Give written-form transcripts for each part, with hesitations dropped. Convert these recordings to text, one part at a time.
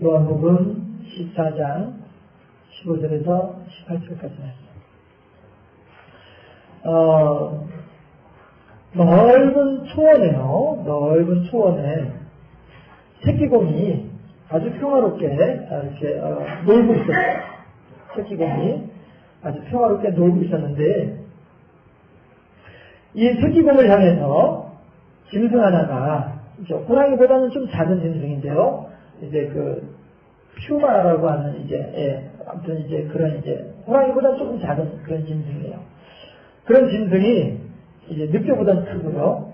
요한복음 14장 15절에서 18절까지 말씀. 넓은 초원에요. 넓은 초원에 새끼곰이 아주 평화롭게 이렇게 놀고 있었어요. 새끼곰이 아주 평화롭게 놀고 있었는데 이 새끼곰을 향해서 짐승 하나가 호랑이보다는 좀 작은 짐승인데요. 이제 그 퓨마라고 하는 아무튼 이제 그런 호랑이보다 조금 작은 그런 짐승이에요. 그런 짐승이 이제 늑대보다는 크고요.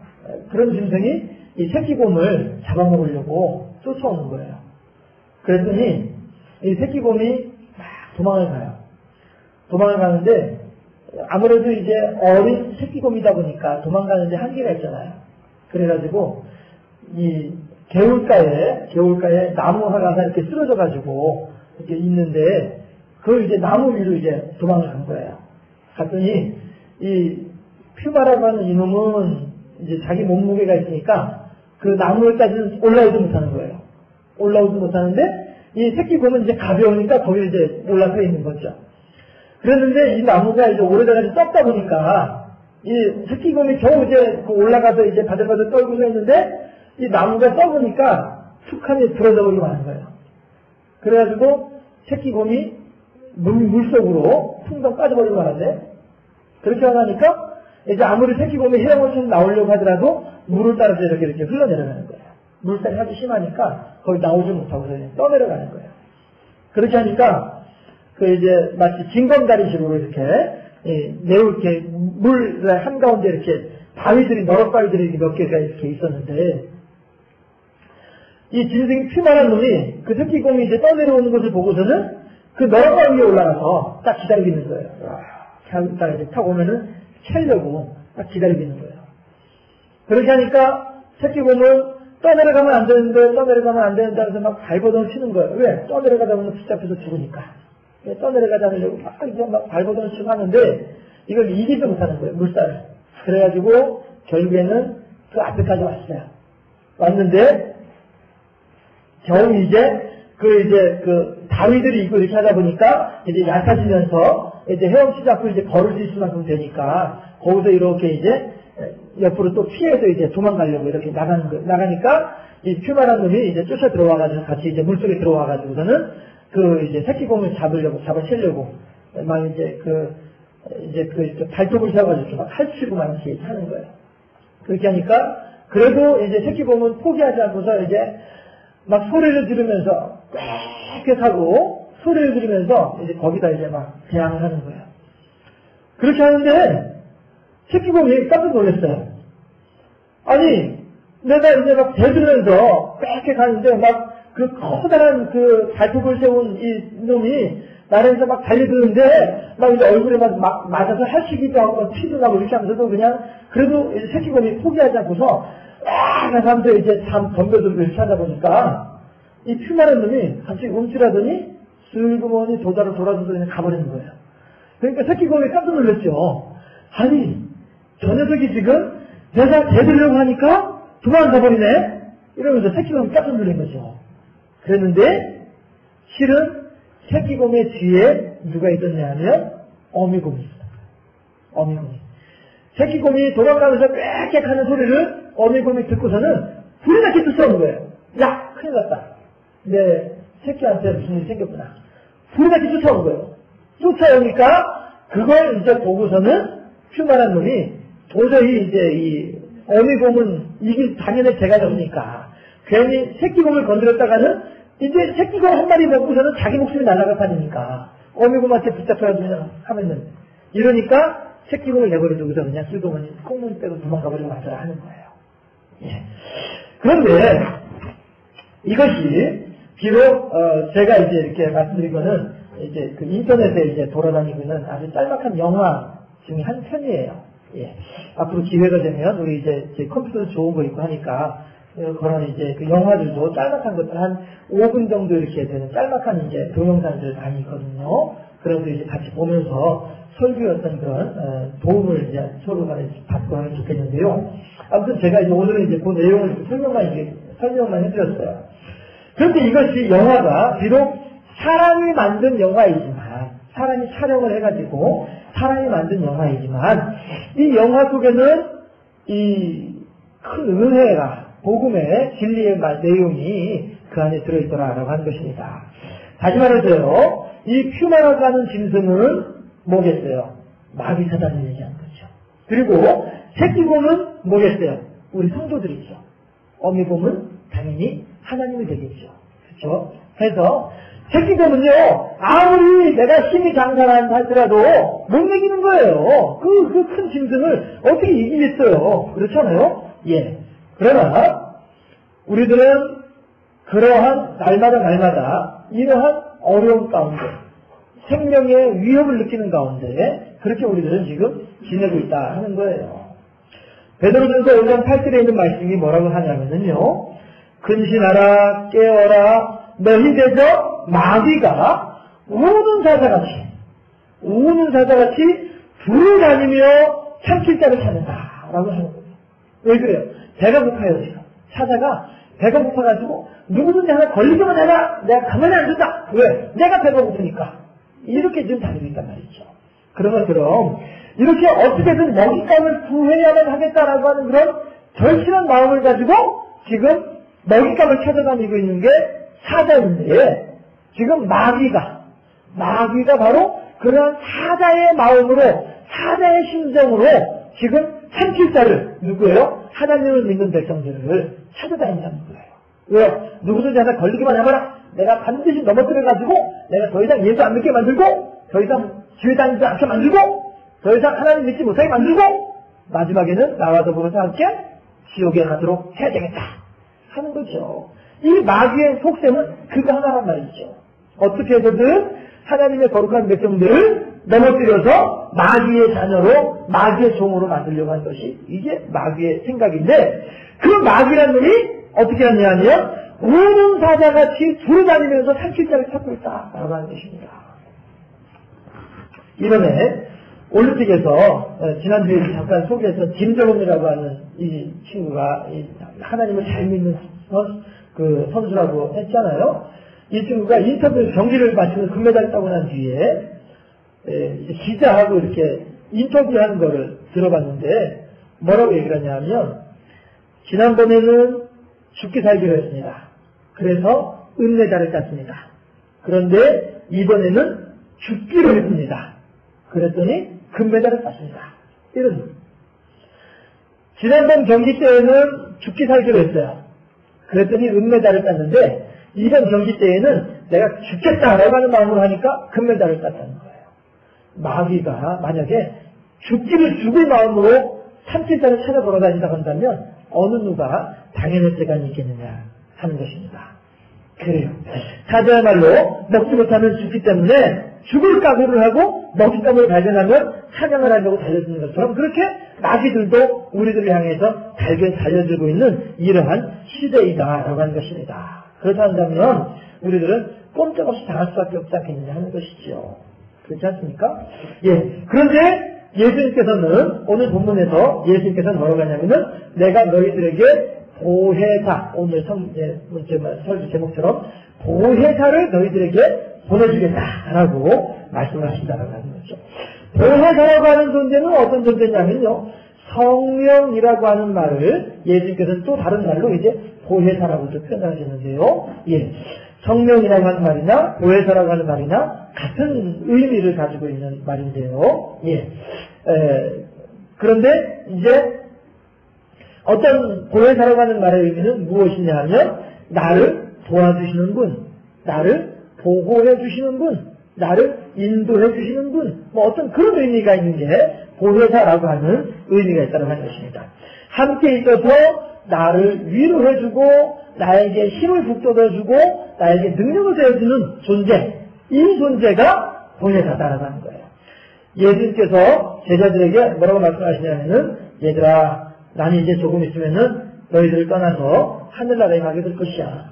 그런 짐승이 이 새끼곰을 잡아먹으려고 쫓아오는 거예요. 그랬더니 이 새끼곰이 막 도망을 가요. 도망을 가는데 아무래도 이제 어린 새끼곰이다 보니까 도망가는데 한계가 있잖아요. 그래가지고 이 개울가에 나무 하나가 이렇게 쓰러져가지고 이렇게 있는데 그 이제 나무 위로 이제 도망을 간 거예요. 갔더니 이 퓨마라고 하는 이놈은 이제 자기 몸무게가 있으니까 그 나무에까지는 올라오지 못하는 거예요. 올라오지 못하는데 이 새끼곰은 이제 가벼우니까 거기 이제 올라서 있는 거죠. 그랬는데 이 나무가 이제 오래돼가지고 썩다 보니까 이 새끼곰이 겨우 이제 올라가서 이제 바들바들 떨고서 있는데 이 나무가 썩으니까 툭하니 부러져 버리고 마는 거예요. 그래가지고 새끼곰이 물속으로 퉁덩 빠져버리고 마는데 그렇게 하니까 이제 아무리 새끼곰이 헤엄을 쳐서 나오려고 하더라도 물을 따라서 이렇게 흘러내려가는 거예요. 물살이 아주 심하니까 거기 나오지 못하고 떠내려가는 거예요. 그렇게 하니까 그 이제 마치 징검다리식으로 이렇게 매우 이렇게 물 한가운데 이렇게 바위들이 너럭 바위들이 몇 개가 이렇게 있었는데 이 짐승이 퓨만한 놈이 그 새끼곰이 이제 떠내려오는 것을 보고서는 그 너럭 바위 위에 올라가서 딱 기다리고 있는 거예요. 딱 이제 타고 오면은 채려고 딱 기다리고 있는 거예요. 그렇게 하니까 새끼곰을 떠내려가면 안 되는데 해서 막 발버둥을 치는 거예요. 왜? 떠내려가다 보면 붙잡혀서 죽으니까. 떠내려가자 하려고 막 이제 막 발버둥을 치고 하는데 이걸 이기지 못하는 거예요. 물살을. 그래가지고 결국에는 그 앞에까지 왔어요. 왔는데 겨우 이제 그 다위들이 있고 이렇게 하다 보니까 이제 얕아지면서 이제 헤엄치지 않고 이제 걸을 수 있을 만큼 되니까 거기서 이렇게 이제 옆으로 또 피해서 이제 도망가려고 이렇게 나가니까 이 퓨마란 놈이 이제 쫓아 들어와가지고 같이 이제 물속에 들어와가지고서는 그 이제 새끼곰을 잡아채려고 막 이제 발톱을 세워가지고 이렇게 막 할치고 막 이렇게 하는 거예요. 그렇게 하니까 그래도 이제 새끼곰은 포기하지 않고서 이제 막 소리를 지르면서 꽥꽥 하고 소리를 지르면서 이제 거기다 이제 막 대항을 하는 거예요. 그렇게 하는데 새끼곰이 깜짝 놀랐어요. 아니 내가 이제 막 대들면서 꽥꽥 하는데 막 그 커다란 그 발톱을 세운 이 놈이 나를 막 달려드는데 막 이제 얼굴에 막 맞아서 할치기도 하고 막 피도 나고 이렇게 하면서도 그냥 그래도 이제 새끼곰이 포기하지 않고서 하면서 이제 잠 덤벼들고 이렇게 하다 보니까 이 퓨마란 놈이 갑자기 움찔하더니 슬그머니 도다로 돌아서서 그냥 가버리는 거예요. 그러니까 새끼곰이 깜짝 놀랐죠. 아니 저 녀석이 지금 내가 대들려고 하니까 도망가버리네? 이러면서 새끼곰이 깜짝 놀란 거죠. 그랬는데 실은 새끼곰의 뒤에 누가 있었냐 하면 어미곰이 있어요. 어미곰이. 새끼곰이 도망가면서 꽥꽥 하는 소리를 어미곰이 듣고서는 불이 나게 쫓아오는 거예요. 야! 큰일 났다. 내 새끼한테 무슨 일이 생겼구나. 불이 나게 쫓아오는 거예요. 쫓아오니까 그걸 이제 보고서는 퓨만한 놈이 도저히 이제 이 어미곰은 이길 당연히 제가 없으니까 괜히 새끼곰을 건드렸다가는 이제 새끼곰 한 마리 먹고서는 자기 목숨이 날아갈 판이니까 어미곰한테 붙잡혀가지고 그냥 하면은 이러니까 새끼곰을 내버려두고서 그냥 쓸고머니 꽁문 빼고 도망가버리고 왔더라 하는 거예요. 예. 그런데 이것이 비록 제가 이제 이렇게 말씀드린 거는 이제 그 인터넷에 이제 돌아다니고 있는 아주 짤막한 영화 중에 한 편이에요. 예. 앞으로 기회가 되면 우리 이제 컴퓨터도 좋은 거 있고 하니까 그런 이제 그 영화들도 짤막한 것들 한 5분 정도 이렇게 되는 짤막한 이제 동영상들 많이 있거든요. 그래서 이제 같이 보면서 설교의 어떤 그런 도움을 이제 서로 간에 받고 하면 좋겠는데요. 아무튼 제가 이제 오늘은 이제 그 내용을 설명만 해드렸어요. 그런데 이것이 영화가 비록 사람이 만든 영화이지만, 사람이 촬영을 해가지고 사람이 만든 영화이지만, 이 영화 속에는 이 큰 은혜가, 복음의 진리의 내용이 그 안에 들어있더라라고 하는 것입니다. 다시 말해서요, 이 퓨마라고 하는 짐승은 뭐겠어요? 마귀 사단을 얘기하는 거죠. 그리고 새끼곰은 뭐겠어요? 우리 성도들이죠. 어미곰은 당연히 하나님이 되겠죠. 그렇죠? 해서 새끼곰은요, 아무리 내가 힘이 장사한다 하더라도 못 이기는 거예요. 그 큰 짐승을 어떻게 이기겠어요? 그렇잖아요? 예. 그러나 우리들은 그러한 날마다 이러한 어려운 가운데, 생명의 위협을 느끼는 가운데 그렇게 우리들은 지금 지내고 있다 하는 거예요. 베드로전서 5장 8절에 있는 말씀이 뭐라고 하냐면요, 근신하라, 깨어라, 너희 대적 마귀가 우는 사자같이 두루다니며 참칠 자를 찾는다 라고 하는 거예요. 왜 그래요? 배가 고파요. 지금 사자가 배가 고파가지고 누구든지 하나 걸리기만 해라, 내가 가만히 안 둔다. 왜? 내가 배가 고프니까. 이렇게 지금 다니고 있단 말이죠. 그런 것처럼 이렇게 어떻게든 먹잇감을 구해야만 하겠다라고 하는 그런 절실한 마음을 가지고 지금 먹잇감을 찾아다니고 있는 게 사자인데, 지금 마귀가 바로 그러한 사자의 마음으로, 사자의 심정으로 지금 참칠 자를, 누구예요? 하나님을 믿는 백성들을 찾아다닌다는 거예요. 왜요? 누구든지 하나 걸리기만 해봐라. 내가 반드시 넘어뜨려가지고 내가 더 이상 예수 안 믿게 만들고, 더 이상 교회 다니지 않게 만들고, 더 이상 하나님 믿지 못하게 만들고, 마지막에는 나와 더불어서 함께 지옥에 가도록 해야 되겠다 하는 거죠. 이 마귀의 속셈은 그거 하나란 말이죠. 어떻게 해서든 하나님의 거룩한 백성들을 넘어뜨려서 마귀의 자녀로, 마귀의 종으로 만들려고 하는 것이 이게 마귀의 생각인데, 그 마귀라는 놈이 어떻게 하냐면 우는 사자같이 두루다니면서 삼킬자를 찾고 있다라고 하는 것입니다. 이번에 올림픽에서 지난주에 잠깐 소개해서 김정은이라고 하는 이 친구가 하나님을 잘 믿는 선수라고 했잖아요. 이 친구가 인터뷰 경기를 마치고 금메달을 따고 난 뒤에 기자하고 이렇게 인터뷰하는 거를 들어봤는데 뭐라고 얘기를 하냐면, 지난번에는 죽기 살기로 했습니다. 그래서 은메달을 땄습니다. 그런데 이번에는 죽기로 했습니다. 그랬더니 금메달을 땄습니다. 이런. 지난번 경기 때에는 죽기 살기로 했어요. 그랬더니 은메달을 땄는데, 이번 경기 때에는 내가 죽겠다라고 하는 마음으로 하니까 금메달을 땄다는 거예요. 마귀가 만약에 죽을 마음으로 참칠자를 찾아 돌아다닌다고 한다면 어느 누가 당연할 재간이 있겠느냐 하는 것입니다. 그래요. 사자야말로 먹지 못하면 죽기 때문에 죽을 각오를 하고 먹잇감을 발견하면 사냥을 하려고 달려드는 것처럼, 그렇게 마귀들도 우리들을 향해서 달려들고 있는 이러한 시대이다라고 하는 것입니다. 그렇다 한다면 우리들은 꼼짝없이 당할 수밖에 없지 않겠느냐 하는 것이죠. 그렇지 않습니까? 예. 그런데 예수님께서는 오늘 본문에서 예수님께서는 뭐라고 하냐면은, 내가 너희들에게 보혜사, 오늘 설교 제목처럼 보혜사를 너희들에게 보내주겠다라고 말씀하신다라고 하는 거죠. 보혜사라고 하는 존재는 어떤 존재냐면요, 성령이라고 하는 말을 예수님께서는 또 다른 말로 이제 보혜사라고도 표현하시는데요. 예. 성령이라고 하는 말이나 보혜사라고 하는 말이나 같은 의미를 가지고 있는 말인데요. 예. 그런데 이제 어떤 보혜사라고 하는 말의 의미는 무엇이냐 하면, 나를 도와주시는 분, 나를 보호해 주시는 분, 나를 인도해 주시는 분, 뭐 어떤 그런 의미가 있는 게 보혜사라고 하는 의미가 있다고 하는 것입니다. 함께 있어서 나를 위로해주고 나에게 힘을 북돋아주고 나에게 능력을 되어주는 존재, 이 존재가 보혜사다라고 하는 거예요. 예수님께서 제자들에게 뭐라고 말씀하시냐면은, 얘들아, 나는 이제 조금 있으면은 너희들을 떠나서 하늘나라에 가게 될 것이야.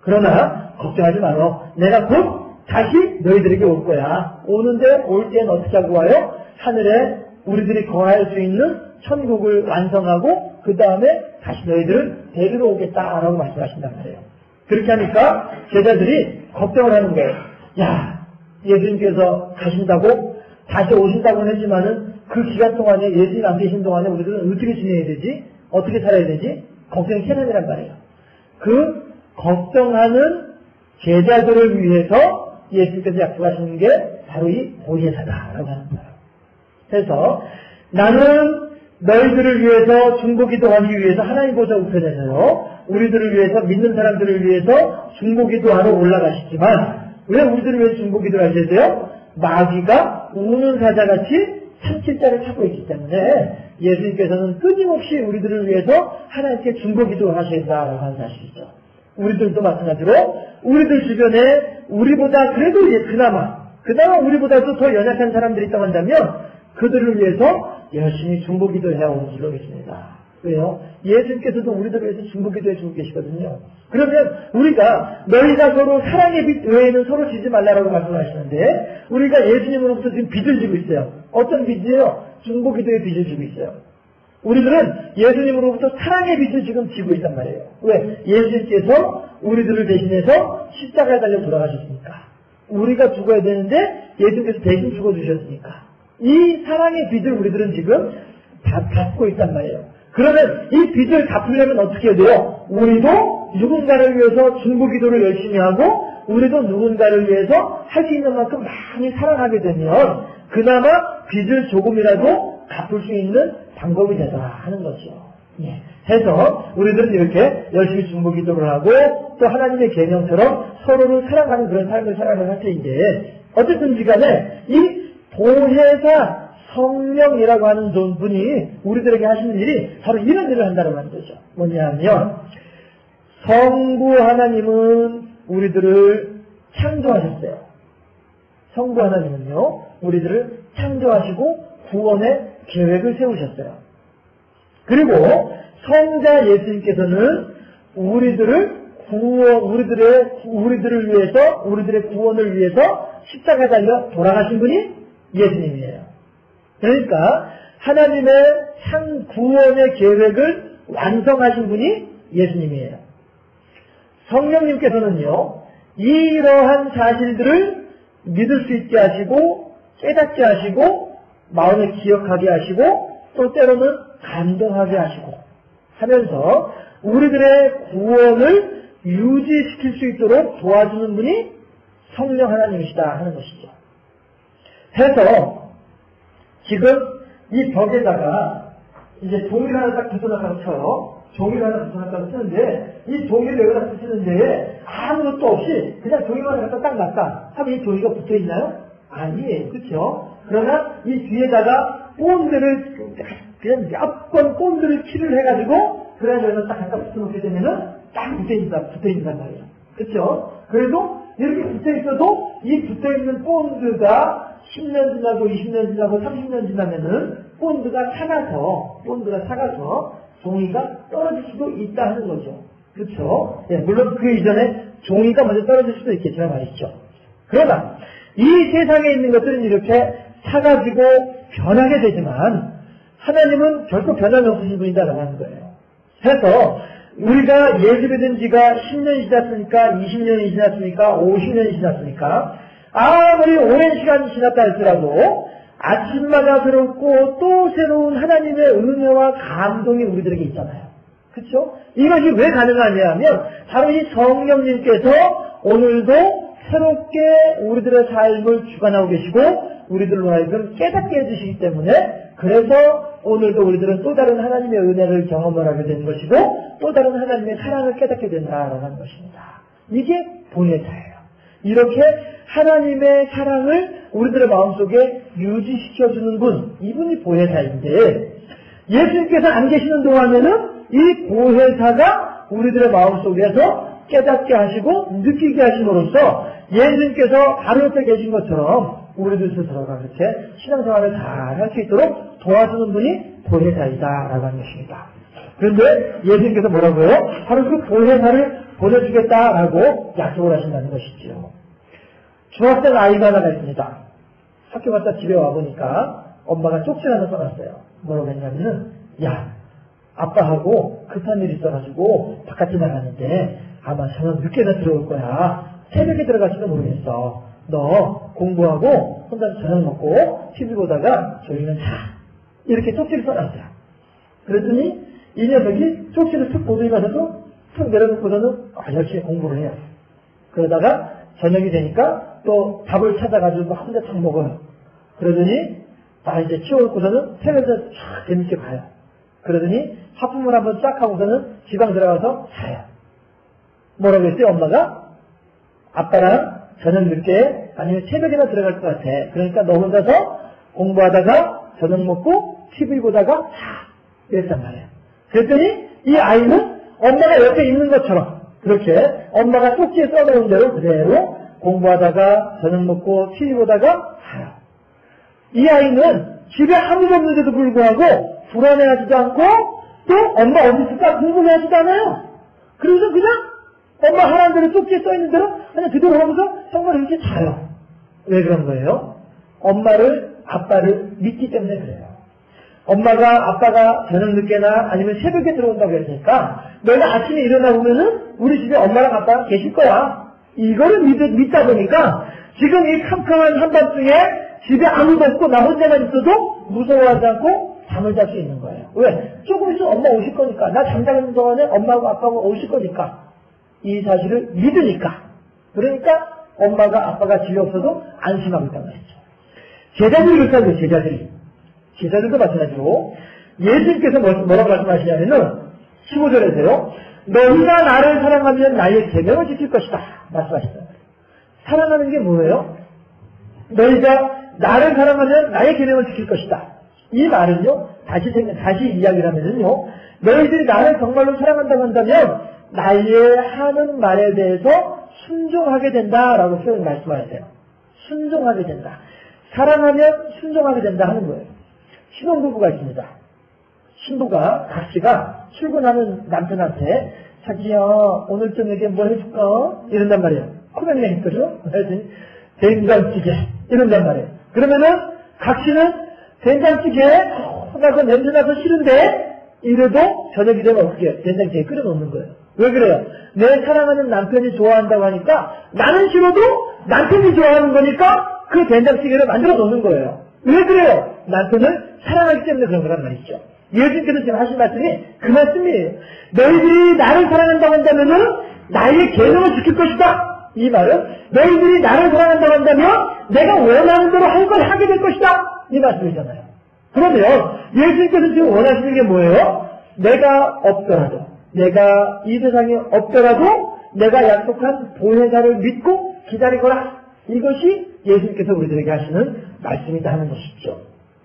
그러나 걱정하지 마라. 내가 곧 다시 너희들에게 올 거야. 오는데 올 때는 어떻게 하고 와요? 하늘에 우리들이 거할 수 있는 천국을 완성하고 그 다음에 다시 너희들을 데리러 오겠다라고 말씀하신단 말이에요. 그렇게 하니까 제자들이 걱정을 하는 거예요. 야, 예수님께서 가신다고 다시 오신다고는 했지만은 그 기간 동안에 예수님 안 계신 동안에 우리들은 어떻게 지내야 되지? 어떻게 살아야 되지? 걱정이 캐년이란 말이에요. 그 걱정하는 제자들을 위해서 예수님께서 약속하시는 게 바로 이 보혜사다라고 하는 거예요. 그래서 나는 너희들을 위해서 중보기도하기 위해서 하나님 보좌 우편에서요, 우리들을 위해서 믿는 사람들을 위해서 중보기도하러 올라가시지만 왜 우리들을 위해서 중보기도를 하셔야 돼요? 마귀가 우는 사자같이 산길자를 타고 있기 때문에 예수님께서는 끊임없이 우리들을 위해서 하나님께 중보기도를 하셔야 된다라고 하는 사실이죠. 우리들도 마찬가지로 우리들 주변에 우리보다 그래도 그나마 우리보다도 더 연약한 사람들이 있다고 한다면 그들을 위해서 열심히 중보기도해야 오는 줄로 믿습니다. 왜요? 예수님께서도 우리들을 위해서 중보기도해 주고 계시거든요. 그러면 우리가 너희가 서로 사랑의 빛 외에는 서로 지지 말라라고 말씀하시는데 우리가 예수님으로부터 지금 빚을 지고 있어요. 어떤 빚이에요? 중보기도의 빚을 지고 있어요. 우리들은 예수님으로부터 사랑의 빚을 지금 지고 있단 말이에요. 왜? 예수님께서 우리들을 대신해서 십자가에 달려 돌아가셨으니까. 우리가 죽어야 되는데 예수님께서 대신 죽어주셨으니까. 이 사랑의 빚을 우리들은 지금 다 갚고 있단 말이에요. 그러면 이 빚을 갚으려면 어떻게 해야 돼요? 우리도 누군가를 위해서 중보기도를 열심히 하고 우리도 누군가를 위해서 할 수 있는 만큼 많이 사랑하게 되면 그나마 빚을 조금이라도 갚을 수 있는 방법이 되더라 하는 거죠. 예. 해서 우리들은 이렇게 열심히 중보기도를 하고 또 하나님의 계명처럼 서로를 사랑하는 그런 삶을 살아가는 할 때인데 어쨌든지 간에 이 보혜사 성령이라고 하는 분이 우리들에게 하시는 일이 바로 이런 일을 한다고 하는 거죠. 뭐냐면 성부 하나님은 우리들을 창조하셨어요. 성부 하나님은요 우리들을 창조하시고 구원의 계획을 세우셨어요. 그리고 성자 예수님께서는 우리들을 위해서 우리들의 구원을 위해서 십자가에 달려 돌아가신 분이 예수님이에요. 그러니까 하나님의 구원의 계획을 완성하신 분이 예수님이에요. 성령님께서는요 이러한 사실들을 믿을 수 있게 하시고 깨닫게 하시고 마음에 기억하게 하시고 또 때로는 감동하게 하시고 하면서 우리들의 구원을 유지시킬 수 있도록 도와주는 분이 성령 하나님이시다 하는 것이죠. 해서 지금 이 벽에다가 이제 종이를 하나 딱 붙여놨다고 쳐요. 종이를 하나 붙여놨다고 쓰는데 이 종이를 여기다 붙이는데 아무것도 없이 그냥 종이만 갖다 딱 놨다 하면 이 종이가 붙어있나요? 아니에요. 그렇죠? 그러나 이 뒤에다가 본드를 그냥 몇 번 본드를 칠을 해가지고 그래야 여기다 딱 갖다 붙여놓게 되면은 딱 붙어있단 말이에요. 그렇죠? 그래도 이렇게 붙어있어도 이 붙어있는 본드가 10년 지나고 20년 지나고 30년 지나면은 본드가 사가서 종이가 떨어질 수도 있다 하는 거죠. 그렇죠? 예, 물론 그 이전에 종이가 먼저 떨어질 수도 있겠지만 말이죠. 그러나 이 세상에 있는 것들은 이렇게 사가지고 변하게 되지만 하나님은 결코 변함이 없으신 분이다라고 하는 거예요. 그래서 우리가 예수 믿은 지가 10년이 지났으니까 20년이 지났으니까 50년이 지났으니까 아무리 오랜 시간이 지났다 할지라도 아침마다 새롭고 또 새로운 하나님의 은혜와 감동이 우리들에게 있잖아요. 그렇죠? 이것이 왜 가능하냐 하면 바로 이 성령님께서 오늘도 새롭게 우리들의 삶을 주관하고 계시고 우리들로 하여금 깨닫게 해주시기 때문에 그래서 오늘도 우리들은 또 다른 하나님의 은혜를 경험을 하게 되는 것이고 또 다른 하나님의 사랑을 깨닫게 된다라고 하는 것입니다. 이게 보혜사예요. 이렇게 하나님의 사랑을 우리들의 마음속에 유지시켜주는 분, 이분이 보혜사인데 예수님께서 안 계시는 동안에는 이 보혜사가 우리들의 마음속에서 깨닫게 하시고 느끼게 하심으로써 예수님께서 바로 옆에 계신 것처럼 우리들 스스로가 그렇게 신앙생활을 잘 할 수 있도록 도와주는 분이 보혜사이다라고 하는 것입니다. 그런데 예수님께서 뭐라고요? 바로 그 보혜사를 보내주겠다라고 약속을 하신다는 것이죠. 중학생 아이가 하나가 있습니다. 학교 갔다 집에 와보니까 엄마가 쪽지를 하나 써놨어요. 뭐라고 했냐면은 야 아빠하고 급한 일이 있어가지고 바깥에 나가는데 아마 저녁 늦게나 들어올 거야. 새벽에 들어갈지도 모르겠어. 너 공부하고 혼자서 저녁 먹고 TV 보다가 저희는 자. 이렇게 쪽지를 써놨어요. 그랬더니 이 녀석이 쪽지를 툭 보더니가서도 툭 내려놓고서는 열심히 공부를 해요. 그러다가 저녁이 되니까 또 밥을 찾아가지고 막 혼자 탁 먹어요. 그러더니 이제 치워놓고서는 새벽에 쫙 재밌게 가요. 그러더니 하품을 한번 쫙 하고서는 지방 들어가서 자요. 뭐라고 했어요? 엄마가? 아빠랑 저녁 늦게 아니면 새벽에나 들어갈 것 같아. 그러니까 너 혼자서 공부하다가 저녁 먹고 TV 보다가 자. 이랬단 말이에요. 그랬더니 이 아이는 엄마가 옆에 있는 것처럼 그렇게 엄마가 쪽지에 써놓은 대로 그대로 공부하다가 저녁 먹고 TV 보다가 자요. 이 아이는 집에 아무도 없는데도 불구하고 불안해하지도 않고 또 엄마 어디 있을까 궁금해하지도 않아요. 그래서 그냥 엄마 하라는 대로 쪽지에 써있는 대로 그냥 그대로 하면서 정말 이렇게 자요. 왜 그런 거예요? 엄마를 아빠를 믿기 때문에 그래요. 엄마가 아빠가 저녁 늦게나 아니면 새벽에 들어온다고 했으니까 너가 아침에 일어나 보면은 우리 집에 엄마랑 아빠가 계실 거야. 이거를 믿다 보니까 지금 이 캄캄한 한밤중에 집에 아무도 없고 나 혼자만 있어도 무서워하지 않고 잠을 잘 수 있는 거예요. 왜? 조금 있으면 엄마 오실 거니까. 나 잠자는 동안에 엄마하고 아빠가 오실 거니까. 이 사실을 믿으니까. 그러니까 엄마가 아빠가 집에 없어도 안심하고 있단 말이죠. 제자들이 그렇게 하죠. 제자들도 마찬가지로 예수님께서 뭐라고 말씀하시냐면은 15절에서요. 너희가 나를 사랑하면 나의 계명을 지킬 것이다. 말씀하시잖아요. 사랑하는 게 뭐예요? 너희가 나를 사랑하면 나의 계명을 지킬 것이다. 이 말은요. 다시 이야기를 하면은요. 너희들이 나를 정말로 사랑한다고 한다면 나의 하는 말에 대해서 순종하게 된다라고 표현 말씀하세요. 순종하게 된다. 사랑하면 순종하게 된다 하는 거예요. 신혼부부가 있습니다. 신부가 각시가 출근하는 남편한테 자기야 오늘 저녁에 뭐 해줄까? 이런단 말이에요. 코맹맹 있거죠? 된장찌개 이런단 말이에요. 그러면은 각시는 된장찌개 나서 냄새나서 싫은데 이래도 저녁이 되면 어떻게 해요? 된장찌개 끓여놓는 거예요. 왜 그래요? 내 사랑하는 남편이 좋아한다고 하니까 나는 싫어도 남편이 좋아하는 거니까 그 된장찌개를 만들어 놓는 거예요. 왜 그래요? 남편을 사랑하기 때문에 그런 거란 말이죠. 예수님께서 지금 하신 말씀이 그 말씀이에요. 너희들이 나를 사랑한다고 한다면은 나의 계명을 지킬 것이다. 이 말은 너희들이 나를 사랑한다고 한다면 내가 원하는 대로 할 걸 하게 될 것이다. 이 말씀이잖아요. 그러면 예수님께서 지금 원하시는 게 뭐예요? 내가 없더라도 내가 이 세상에 없더라도 내가 약속한 보혜사를 믿고 기다리거라. 이것이 예수님께서 우리들에게 하시는 말씀이다 하는 것이죠.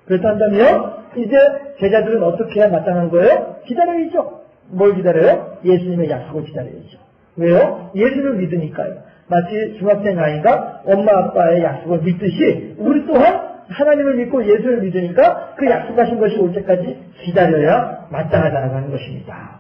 그렇다면 이제 제자들은 어떻게 해야 마땅한 거예요? 기다려야죠. 뭘 기다려요? 예수님의 약속을 기다려야죠. 왜요? 예수를 믿으니까요. 마치 중학생 아이가 엄마 아빠의 약속을 믿듯이 우리 또한 하나님을 믿고 예수를 믿으니까 그 약속하신 것이 올 때까지 기다려야 마땅하다는 것입니다.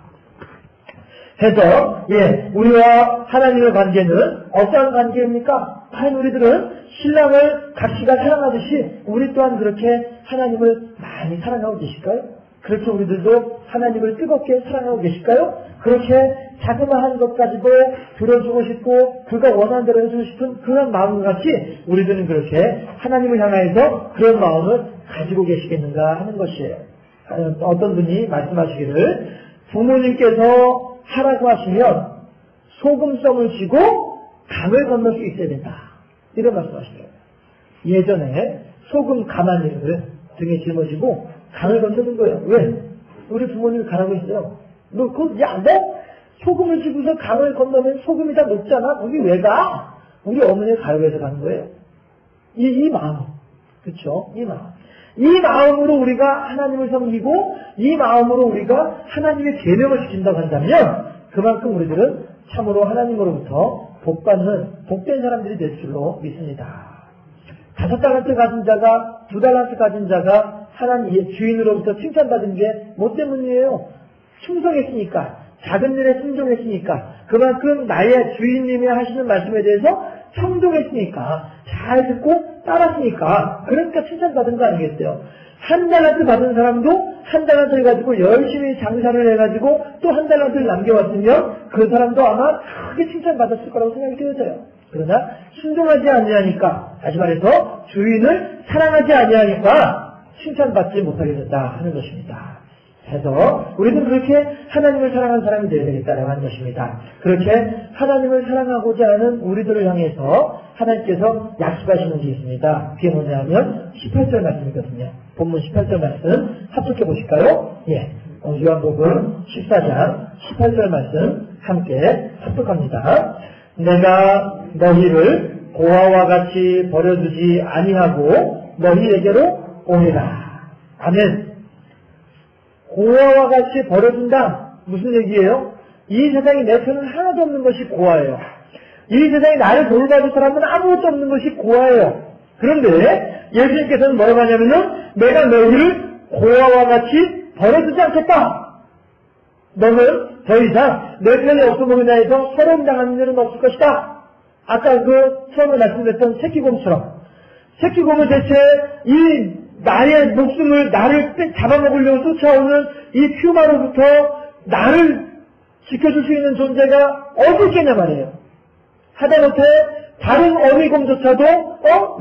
해서 우리와 하나님의 관계는 어떠한 관계입니까? 과연 우리들은 신랑을 각시가 사랑하듯이 우리 또한 그렇게 하나님을 많이 사랑하고 계실까요? 그렇게 우리들도 하나님을 뜨겁게 사랑하고 계실까요? 그렇게 자그마한 것까지도 들어주고 싶고 그가 원하는 대로 해주고 싶은 그런 마음과 같이 우리들은 그렇게 하나님을 향해서 그런 마음을 가지고 계시겠는가 하는 것이에요. 어떤 분이 말씀하시기를 부모님께서 하라고 하시면 소금성을 쥐고 강을 건널 수 있어야 된다. 이런 말씀하시더라고요. 예전에 소금 가마니를 등에 짊어지고 강을 건너는 거예요. 왜? 우리 부모님이 가라고 했어요. 너 소금을 쥐고서 강을 건너면 소금이 다 녹잖아. 거기 왜 가? 우리 어머니가 가라고 해서 가는 거예요. 이 마음. 그쵸? 이 마음. 이 마음으로 우리가 하나님을 섬기고 이 마음으로 우리가 하나님의 계명을 지킨다고 한다면 그만큼 우리들은 참으로 하나님으로부터 복받는 복된 사람들이 될 줄로 믿습니다. 5달란트 가진 자가 2달란트 가진 자가 하나님의 주인으로부터 칭찬받은 게 뭐 때문이에요? 충성했으니까, 작은 일에 순종했으니까, 그만큼 나의 주인님이 하시는 말씀에 대해서 청종했으니까 잘 듣고 따랐으니까 그러니까 칭찬받은 거 아니겠어요? 한 달란트 받은 사람도 한 달란트를 가지고 열심히 장사를 해가지고 또 한 달란트를 남겨왔으면 그 사람도 아마 크게 칭찬받았을 거라고 생각이 되어져요. 그러나 순종하지 아니하니까, 다시 말해서 주인을 사랑하지 아니하니까 칭찬받지 못하게 된다 하는 것입니다. 그래서 우리는 그렇게 하나님을 사랑하는 사람이 되어야 되겠다라고 하는 것입니다. 그렇게 하나님을 사랑하고자 하는 우리들을 향해서 하나님께서 약속하시는 게 있습니다. 그게 뭐냐면 18절 말씀이거든요. 본문 18절 말씀 합독해 보실까요? 예. 요한복음 14장 18절 말씀 함께 합독합니다. 내가 너희를 고아와 같이 버려두지 아니하고 너희에게로 오리라. 아멘. 고아와 같이 버려둔다. 무슨 얘기예요? 이 세상에 내 편은 하나도 없는 것이 고아예요. 이 세상에 나를 돌봐줄 사람은 아무것도 없는 것이 고아예요. 그런데 예수님께서는 뭐라고 하냐면은 내가 너희를 고아와 같이 버려두지 않겠다. 너는 더 이상 내 편에 없어보이나 해서 서러움당하는 일은 없을 것이다. 아까 그 처음에 말씀드렸던 새끼곰처럼, 새끼곰은 대체 이 나의 목숨을 나를 잡아먹으려고 쫓아오는 이 퓨마로부터 나를 지켜줄 수 있는 존재가 어디 있겠냐 말이에요. 하다못해 다른 어미곰조차도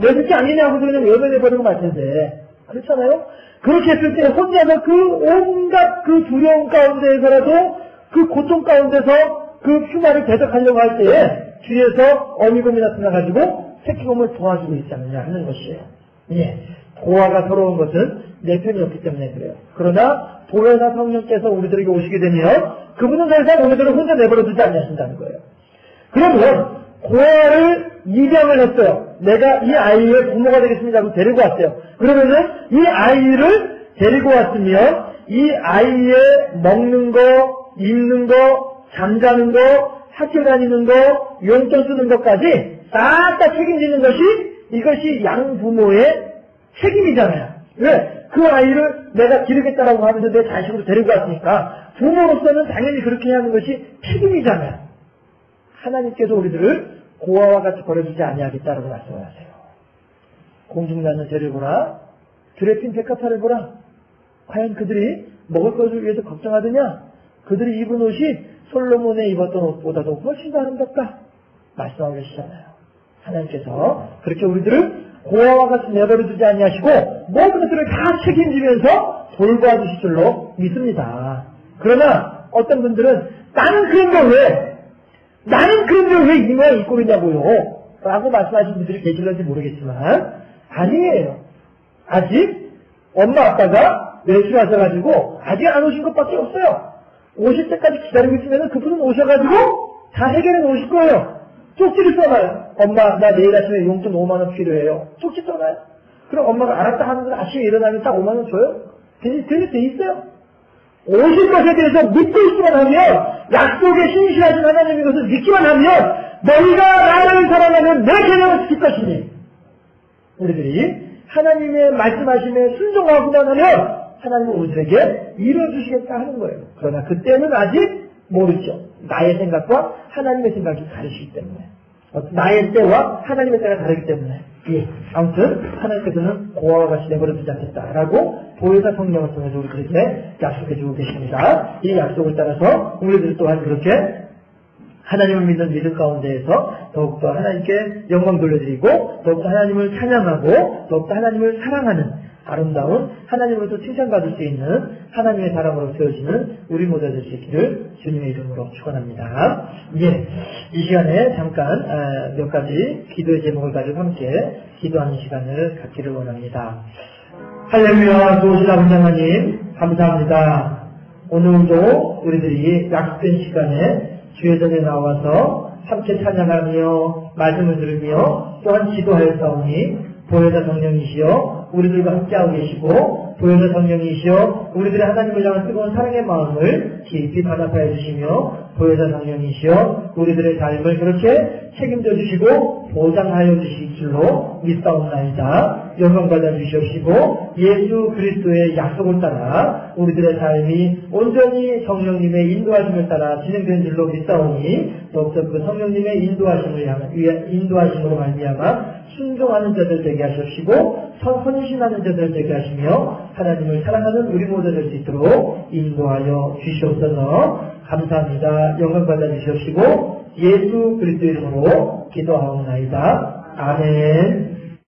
내 새끼 아니냐고 그냥 외면해버리고 말 텐데, 그렇잖아요? 그렇게 했을 때 혼자서 그 온갖 그 두려움 가운데에서라도 그 고통 가운데서 그 퓨마를 대적하려고 할 때에 뒤에서 어미곰이 나타나가지고 새끼곰을 도와주고 있지 않느냐 하는 것이에요. 예. 고아가 서러운 것은 내 편이 없기 때문에 그래요. 그러나 보혜사 성령께서 우리들에게 오시게 되면 그분은 더 이상 우리들을 혼자 내버려 두지 않으신다는 거예요. 그러면 고아를 입양을 했어요. 내가 이 아이의 부모가 되겠습니다 하고 데리고 왔어요. 그러면은 이 아이를 데리고 왔으면 이 아이의 먹는 거, 입는 거, 잠자는 거, 학교 다니는 거, 용돈 쓰는 것까지 싹 다 책임지는 것이 이것이 양부모의 책임이잖아요. 왜? 그 아이를 내가 기르겠다라고 하면서 내 자식으로 데리고 왔으니까 부모로서는 당연히 그렇게 해야 하는 것이 책임이잖아요. 하나님께서 우리들을 고아와 같이 버려주지 아니하겠다라고 말씀하세요. 공중나는 새를 보라, 들에 핀 백합화를 보라. 과연 그들이 먹을 것을 위해서 걱정하느냐? 그들이 입은 옷이 솔로몬의 입었던 옷보다도 훨씬 더 아름답다 말씀하고 계시잖아요. 하나님께서 그렇게 우리들을 고아와 같이 내버려두지 아니하시고 모든 것들을 다 책임지면서 돌봐주실 줄로 믿습니다. 그러나 어떤 분들은 나는 그런 걸 왜 이 모양 입고 있냐고요 라고 말씀하시는 분들이 계실런지 모르겠지만 아니에요. 아직 엄마 아빠가 외출하셔가지고 아직 안 오신 것밖에 없어요. 오실 때까지 기다리고 있으면 그분은 오셔가지고 다 해결해 놓으실 거예요. 쪽지를 써놔요. 엄마 나 내일 아침에 용돈 5만원 필요해요. 쪽지 써놔요. 그럼 엄마가 알았다 하는 건 아침에 일어나면 딱 5만원 줘요? 괜히 돼 있어요. 오실 것에 대해서 믿고 있기만 하면, 약속에 신실하신 하나님의 것을 믿기만 하면 너희가 나를 사랑하면 내 계명을 지킬 것이니, 우리들이 하나님의 말씀하심에 순종하고만 하면 하나님은 우리들에게 이루어주시겠다 하는 거예요. 그러나 그때는 아직 모르죠. 나의 생각과 하나님의 생각이 다르시기 때문에, 나의 때와 하나님의 때가 다르기 때문에. 예. 아무튼 하나님께서는 고아와 같이 내버려두지 않겠다라고 보혜사 성령을 통해서 우리들에게 약속해주고 계십니다. 이 약속을 따라서 우리들 또한 그렇게 하나님을 믿는 믿음 가운데에서 더욱더 하나님께 영광 돌려드리고 더욱더 하나님을 찬양하고 더욱더 하나님을 사랑하는 아름다운 하나님으로부터 칭찬받을 수 있는 하나님의 사람으로 세워지는 우리 모두 될 수 있기를 주님의 이름으로 축원합니다. 예, 이 시간에 잠깐 몇 가지 기도의 제목을 가지고 함께 기도하는 시간을 갖기를 원합니다. 할렐루야, 좋으신 아버지 하나님 감사합니다. 오늘도 우리들이 약속된 시간에 주의 전에 나와서 함께 찬양하며 말씀을 들으며 또한 기도하였사오니 보혜사 성령이시여 우리들과 함께하고 계시고 보혜사 성령이시여 우리들의 하나님을 향한 뜨거운 사랑의 마음을 깊이 반합하여 주시며 보혜사 성령이시여 우리들의 삶을 그렇게 책임져 주시고 보장하여 주실 줄로 믿사옵나이다. 영광받아 주시옵시고 예수 그리스도의 약속을 따라 우리들의 삶이 온전히 성령님의 인도하심을 따라 진행된 줄로 믿사오니 더욱더 그 성령님의 인도하심으로 말미암아 순종하는 자들 되게 하시옵시고 헌신하는 자들 되게 하시며 하나님을 사랑하는 우리 모두 될 수 있도록 인도하여 주시옵소서. 감사합니다. 영광받아 주시옵시고 예수 그리스도 이름으로 기도하옵나이다. 아멘.